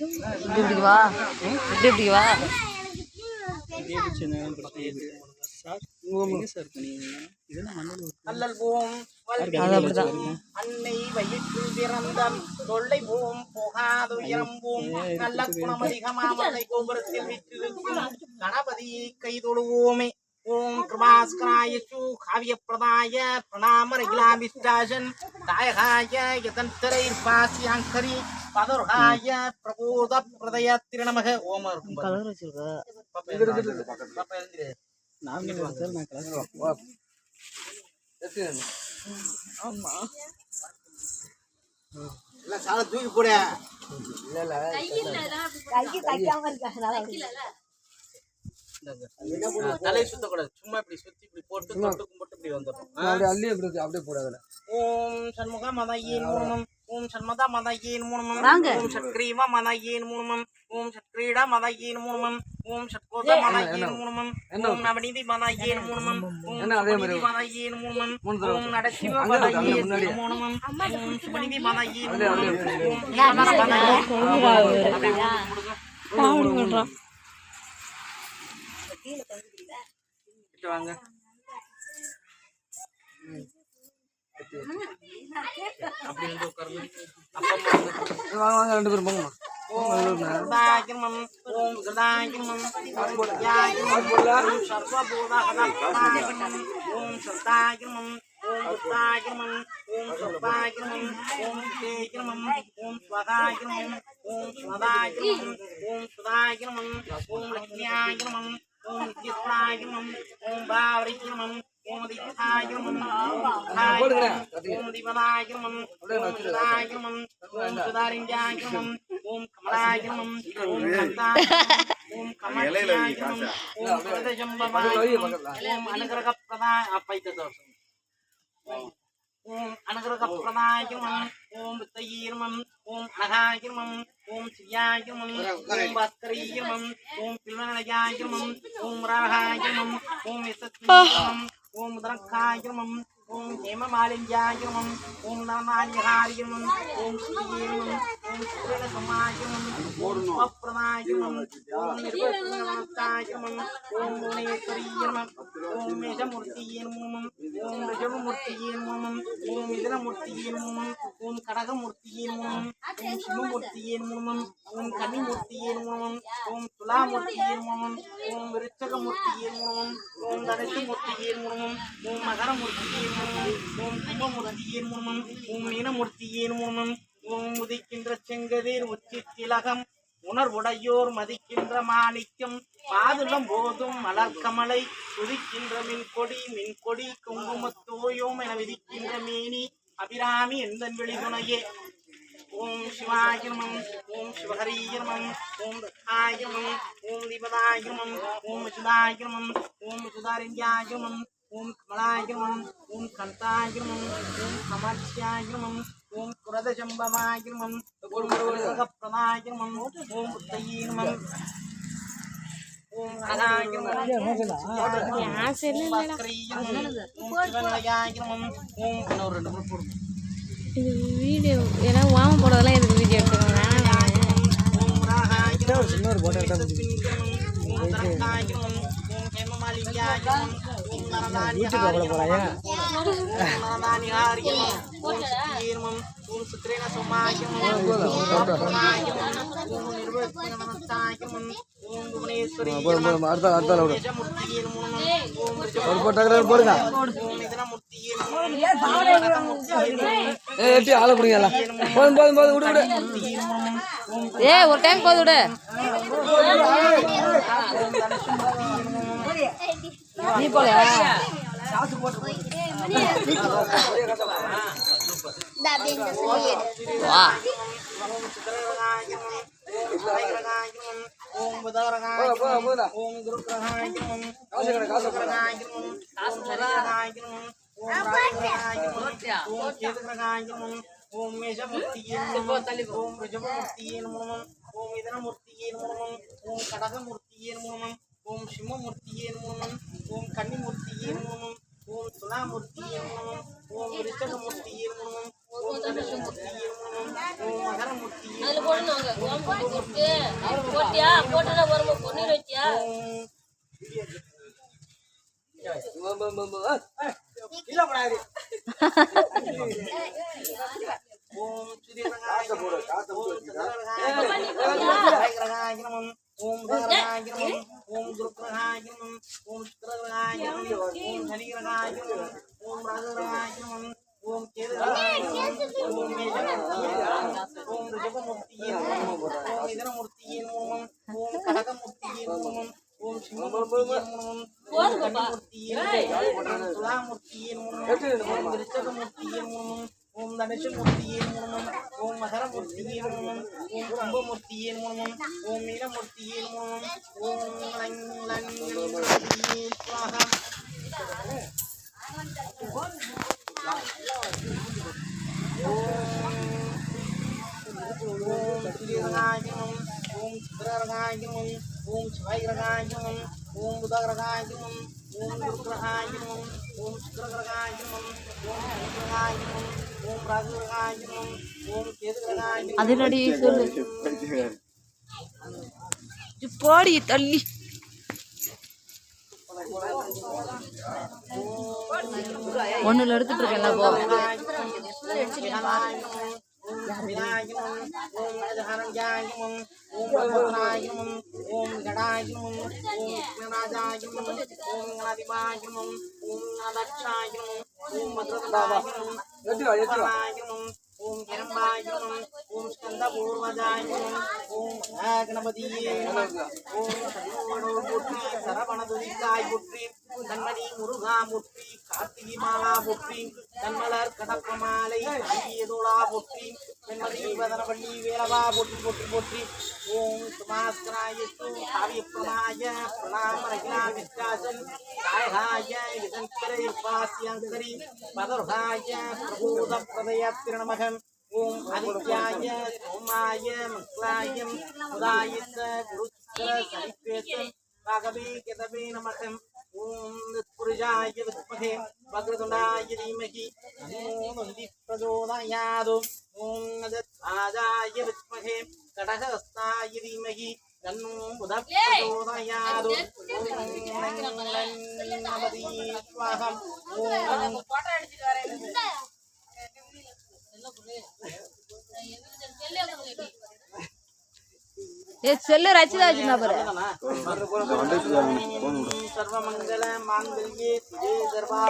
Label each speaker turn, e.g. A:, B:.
A: இப்படி வா இப்படி வா
B: அல்லல் போம் அன்னை வயிற்று பிறந்தம் தொல்லை போம் போகாது இறம்போம் நல்ல குணமதிகமாமலை கோபுரத்தில் விற்றிருக்கும் கணபதியை கைதொழுவோமே. ஓம் கிருபாஸ்கராய காவிய பிரதாய பிரணாமரகிலாமிஷ்டாஜன் தாயகாய யதந்தரை பாசியாங்கரி பதர்காய பிரபோத பிரதய திருநமக. ஓமர்
A: கலர் வச்சிருக்க
B: ஆமா இல்ல சால தூக்கி போட இல்ல தலை சுத்தக்கூடாது. சும்மா இப்படி சுத்தி இப்படி போட்டு தொட்டு கும்பிட்டு இப்படி வந்துடும். அப்படியே போடாத. ஓம் சண்முக மதையின் மூலமம் ஓம் சண்மதா மதையின் மூலமம் ஓம் சத்கிரீவ மதையின் மூலமம் ஓம் சத்கிரீடா மதையின் மூலமம் ஓம் சத்கோத மதையின் மூலமம் ஓம் நவநீதி மதையின் மூலமம் ஓம் நவநீதி மதையின் மூலமம் ஓம் நடசிவ மதையின் மூலமம் ஓம் சுமநிதி மதையின் மூலமம் ஓம் ஈஸ்வர மதையின் மூலமம். வாங்க
C: வாங்க ரெண்டு பேரும் போங்க.
B: ஓம் சர்வாகிரமம் ஓம் சதாகிரமம் சர்வபூதாகிரமம் ஓம் சதாகிரமம் ஓம் புத்தாகிரமம் ஓம் சர்வாகிரமம் ஓம் சேகிரமம் ஓம் ஸ்வதாகிரமம் ஓம் ஸ்வதாகிரமம் ஓம் சுதாகிரமம் ஓம் லக்ஷ்மியாகிரமம் ஓம் நித்யஸ்வதாகிரமம் ஓம் பாவரிகிரமம் ஓம் தித்தாகிரமம் ஓம் திவதாகிரமம் ஓம் சுதாகிரமம் ஓம் சுதாரிஞ்சாகிரமம் ஓம் கமலாகிரமம் ஓம் ஓம் கமலாகிரமம் ஓம் பிரதஜம்பவாகிரமம் ஓம் அனுகிரகப்பிரதா அப்பைத்ததோஷம் ஓம் அனுகிரகப்பிரதாகிரமம் ஓம் வித்தயீர்மம் ஓம் அனகாகிரமம் ஓம் சியாகிரமம் ஓம் பாஸ்கரீகிரமம் ஓம் பில்வனயாகிரமம் ஓம் ராகாகிரமம் ஓம் யசத்வீகிரமம் ஓம் முதரக்காகிரமம் ஓம் ஹேமமாலின்யாகிரமம் ஓம் நவநான்யகாரிகிரமம் ஓம் ஸ்ரீகிரமம் ஓம் சுரேணசமாகிரமம் ஓம் ஸ்வப்பிரதாகிரமம் ஓம் நிர்வத்னமஸ்தாகிரமம் ஓம் முனேஸ்வரீகிரமம் ஓம் மேஷமூர்த்தியேன்மூமம் ஓம் ரிஷபமூர்த்தியேன்மூமம் ஓம் மிதனமூர்த்தியேன்மூமம் ஓம் கடகமூர்த்தியேன்மூமம் ஓம் சிவமூர்த்தியேன்மூமம் ஓம் கன்னிமூர்த்தியேன்மூமம் ஓம் துலாமூர்த்தியேன்மூமம் ஓம் விருச்சகமூர்த்தியேன்மூமம் ஓம் தனுஷமூர்த்தியேன்மூமம் ஓம் மகரமூர்த்தியேன்மூமம் ஓம் கும்பமூர்த்தியேன்மூமம் ஓம் மீனமூர்த்தியேன்மூமம் ஓம் உதிக்கின்ற செங்கதிர் உச்சி திலகம் உணர்வுடையோர் மதிக்கின்ற மாணிக்கம் பாதுளம் போதும் மலர்கமலை துதிக்கின்ற மின்கொடி குங்குமத்தோயோம் என விதிக்கின்ற மேனி அபிராமி எந்தன் வெளிதுணையே. ஓம் சிவாகிரமம் ஓம் சிவஹரீகிரமம் ஓம் தத்தாகிரமம் ஓம் தீபதாகிரமம் ஓம் சுதாகிரமம் ஓம் சுதாரிஞ்சாகிரமம் ஓம் கமலாகிரமம் ஓம் கந்தாகிரமம் ஓம் கமர்ஷியாகிரமம் ஓம் குரதசம்பவாகிரமம் ஓம் பிரதாகிரமம் ஓம் புத்தயீர்மம் ஓம் அனாகிரமம் ஓம் இன்னொரு ரெண்டு போடுங்க.
A: இது வீடியோ ஏன்னா வாம போடுறதெல்லாம் எதுக்கு வீடியோ எடுத்துக்கோங்க.
C: ஆளை பிடிங்கல போதும் போதும் போதும் விடு விடு.
A: ஒரு டைம் போது விடு. நீ போல
B: ஓம் புதரகாயம் ஓம் குருகிரகாயம் ஓம் காசகிரகாயம் ஓம் சரகாயம் ஓம் ராஜகிரகாயம் ஓம் கேதுகிரகாயம் ஓம் மேஷமூர்த்தியேன் ஓம் ரிஜமூர்த்தியேன் ஓம் இதனமூர்த்தியேன் ஓம் கடகமூர்த்தியேன் ஓம் சிம்மமூர்த்தியேன் ஓம் கன்னிமூர்த்தியேன் ஓம் துலாமூர்த்தியேன் ஓம் ரிஷபமூர்த்தியேன் ஓம் தனுஷமூர்த்தியேன் ஓம் மகரமூர்த்தியேன் இல்ல கூடாது. ஓம் சுதீரகாய நமம். ஓம் சந்திரகாய நமம். ஓம் நமம். ஓம் தகரகாய நமம். ஓம் குருக்கிரகாய நமம். ஓம் சுக்கிரகாய நமம். ஓம் சனிகிரகாய நமம். ஓம் ராகுகிரகாய நமம். ஓம் கேதுகிரகாய நமம். ஓம் மேஷமூர்த்தியே நமம். ஓம் ரிஷபமூர்த்தியே நமம். ஓம் மிதுனமூர்த்தியே நமம். ஓம் கடகமூர்த்தியே நமம். ஓம் சிம்மமூர்த்தியே நமம். ஓம் கன்னிமூர்த்தியே நமம். ஓம் துலாமூர்த்தியே நமம். ஓம் விருச்சகமூர்த்தியே நமம். ஓம் தனுஷமூர்த்தியே நமம். ஓம் மகரமூர்த்தியே நமம். ஓம் கும்பமூர்த்தியே நமம். ஓம் மீனமூர்த்தியே நமம். ஓம் லங்கமூர்த்தியே ஸ்வாஹா. ஓம் சுதீரகாய நமம். ஓம் சுக்கிரகாய நமம். ஓம் சிவாயிரகாய நமம். ஓம் புதகிரகாய நமம். ஓம் குருக்கிரகாய நமம். ஓம் சுக்கிரகிரகாய நமம். ஓம் சனிகிரகாய நமம். ஓம் ராகுகிரகாய நமம். ஓம் கேதுகிரகாய நமம்.
A: அதிரடி சொல்லு போடி தள்ளி ஒண்ணுல எடுத்துட்டு இருக்கேன் போ
B: ஓம் கிரம்பாயனம். ஓம் ஸ்கந்த பூர்வஜாயனம். ஓம் கணபதியே நமः. ஓம் சதுர்வனோ போற்றி. சரவண துதிக்காய் போற்றி. கண்மணி முருகா போற்றி. கார்த்திகை மாலா போற்றி. கண்மலர் கடப்பமாலை அங்கியதோளா போற்றி. கண்மணி வதனவள்ளி வேலவா போற்றி போற்றி போற்றி. ஓம் சுமாஸ்கராயத்து காவியப்பிரமாய பிரணாம ரகிலா வித்யாசன் காயகாய இதந்தரை பாஸ்யங்கரி பதர்காய பிரபூத பிரதயத்திரணமகன். ஓம் ஆதித்யாய சோமாய மங்களாய உதாயித்த குருச்சுக்கர சரிப்பேசன் ராகவே கதவே நமகம். ஓம் புருஷாய வித்மஹே வக்ரதுண்டாய தீமஹி தன்னோ தந்தி பிரச்சோதயாத். ஓம் தத்ராஜாய வித்மஹே கடகஹஸ்தாய தீமஹி தன்னோ புதः பிரச்சோதயாத். ஓம் நமதி ஸ்வாஹா. ஓம்
A: செல்லு ரச்சிதா வச்சுனா பாரு
B: சர்வமங்கல மாங்கல்யே சிவே சர்வா